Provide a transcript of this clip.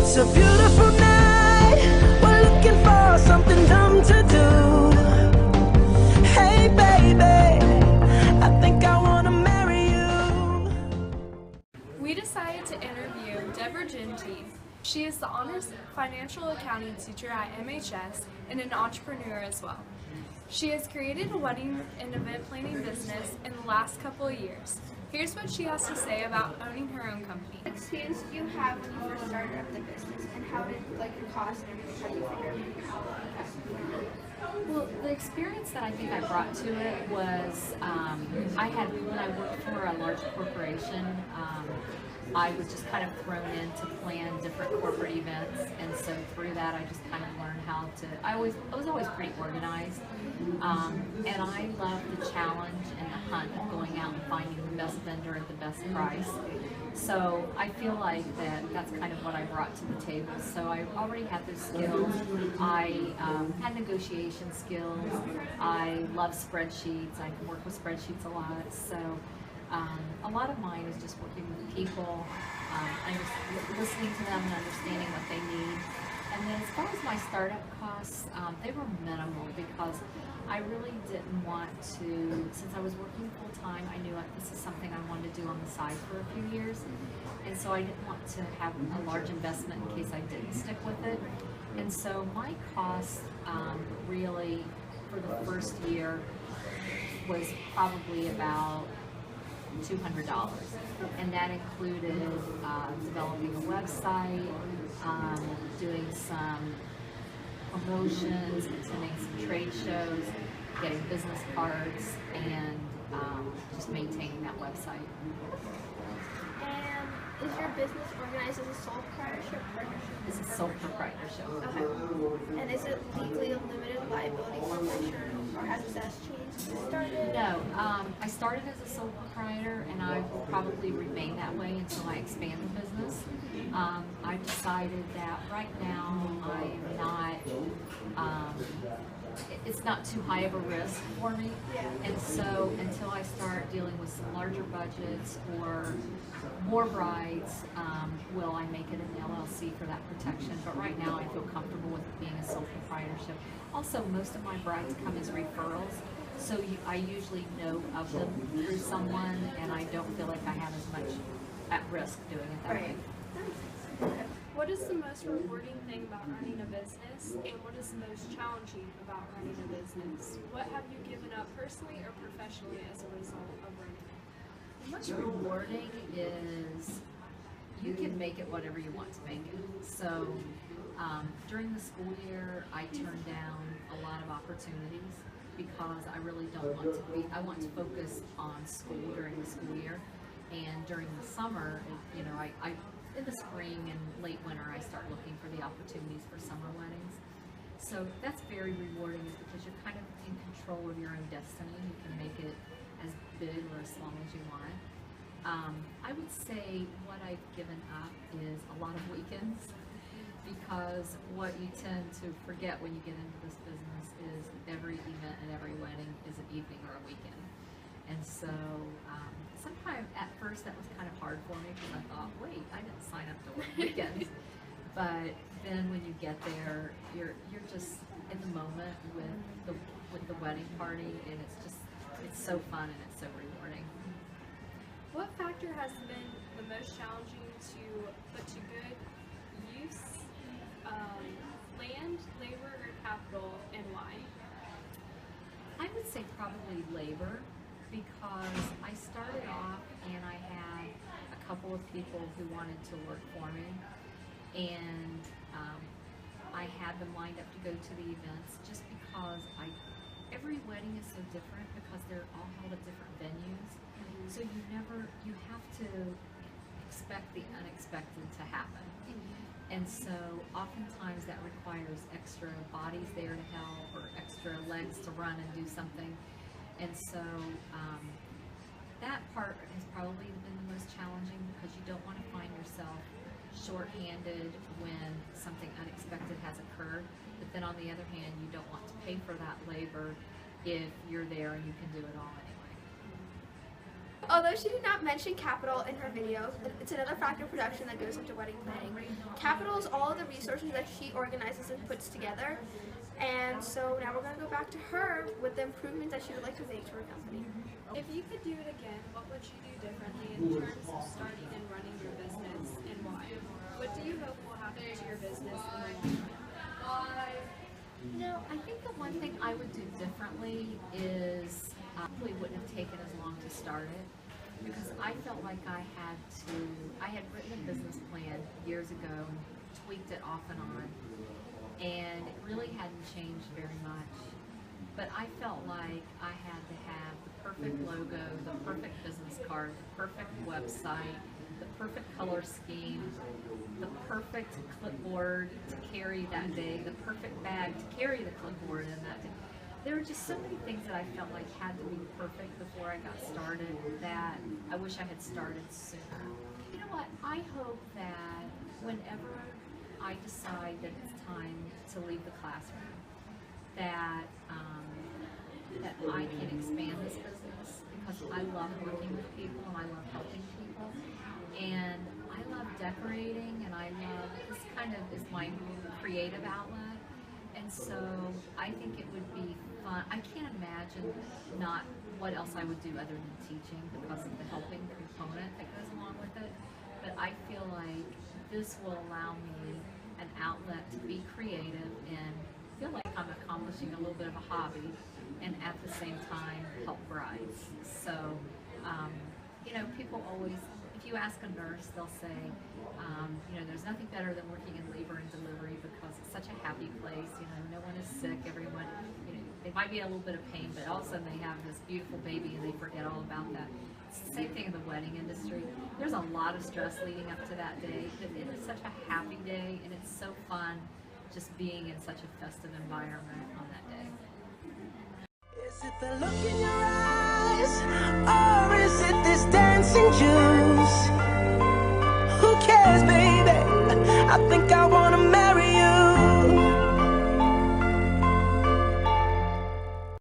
It's a beautiful night. We're looking for something dumb to do. Hey baby, I think I wanna marry you. We decided to interview Deborah Genty. She is the honors financial accounting teacher at MHS and an entrepreneur as well. She has created a wedding and event planning business in the last couple of years. Here's what she has to say about owning her own company. What experience do you have when you first started up the business, and how did your cost and everything, how do you figure out Well, the experience that I think I brought to it was when I worked for a large corporation, I was just kind of thrown in to plan different corporate events, and so through that I just kind of learned how to, I was always pretty organized, and I love the challenge and the hunt of going out and finding the best vendor at the best price. So I feel like that's kind of what I brought to the table. So I already had those skills. I had negotiation skills. I love spreadsheets. I can work with spreadsheets a lot. So a lot of mine is just working with people, and just listening to them and understanding what they need. And then as far as my startup costs, they were minimal because I really didn't want to, since I was working full time, I knew this is something I wanted to do on the side for a few years. And so I didn't want to have a large investment in case I didn't stick with it. And so my cost really for the first year was probably about $200, and that included developing a website, doing some promotions, attending some trade shows, getting business cards, and just maintaining that website. And is your business organized as a sole proprietorship? It's a sole proprietorship. Okay. And is it legally a limited liability corporation, or has that changed since it started? No, I started as a sole proprietor, and I will probably remain that way until I expand the business. I've decided that right now I am not, it's not too high of a risk for me, and so until I start dealing with some larger budgets or more brides, will I make it an LLC for that protection. But right now I feel comfortable with it being a sole proprietorship. Also, most of my brides come as referrals, so I usually know of them through someone, and I don't feel like I have as much at risk doing it that way. What is the most rewarding thing about running a business, and what is the most challenging about running a business? What have you given up personally or professionally as a result of running it? What's rewarding is you can make it whatever you want to make it. So during the school year, I turned down a lot of opportunities because I really don't want to be, I want to focus on school during the school year. And during the summer, you know, in the spring and late winter, I start looking for the opportunities for summer weddings. So that's very rewarding because you're kind of in control of your own destiny. You can make it as big or as small as you want. I would say what I've given up is a lot of weekends, because what you tend to forget when you get into this business is every event and every wedding is an evening or a weekend. And so sometimes at first that was kind of hard for me because I thought, wait, I didn't sign up to work weekends. But then when you get there, you're just in the moment with the wedding party, and it's so fun and it's so rewarding. What factor has been the most challenging to put to good use? Land, labor, or capital, and why? I would say probably labor, because I started off and I had a couple of people who wanted to work for me, and I had them lined up to go to the events just because every wedding is so different because they're all held at different venues. So you have to expect the unexpected to happen. And so oftentimes that requires extra bodies there to help, or extra legs to run and do something. And so that part has probably been the most challenging, because you don't want to find yourself short-handed when something unexpected has occurred. But then on the other hand, you don't want to pay for that labor if you're there and you can do it all anyway. Although she did not mention capital in her video, it's another factor of production that goes into wedding planning. Capital is all of the resources that she organizes and puts together. And so now we're going to go back to her with the improvements that she would like to make to her company. If you could do it again, what would you do differently in terms of starting and running your business, and why? What do you hope will happen to your business in the I think the one thing I would do differently is probably wouldn't have taken as long to start it, because I felt like I had written a business plan years ago, tweaked it off and on, and it really hadn't changed very much. But I felt like I had to have the perfect logo, the perfect business card, the perfect website, the perfect color scheme, the perfect clipboard to carry that day, the perfect bag to carry the clipboard in that day. There were just so many things that I felt like had to be perfect before I got started that I wish I had started sooner. You know what? I hope that whenever I decide that it's time to leave the classroom, that that I can expand this business, because I love working with people and I love helping people, and I love decorating, and I love, this kind of is my creative outlet, and so I think it would be fun. I can't imagine not what else I would do other than teaching, because of the helping component that goes along with it, but I feel like this will allow me an outlet to be creative and feel like I'm accomplishing a little bit of a hobby, and at the same time help brides. So, you know, people always, if you ask a nurse, they'll say, you know, there's nothing better than working in labor and delivery, because it's such a happy place. You know, no one is sick. Everyone, you know, they might be in a little bit of pain, but all of a sudden they have this beautiful baby and they forget all about that. It's the same thing in the wedding industry. There's a lot of stress leading up to that day, but it is such a happy day, and it's so fun just being in such a festive environment on that day. Is it the look in your eyes, or is it this dancing juice? Who cares, baby? I think I wanna make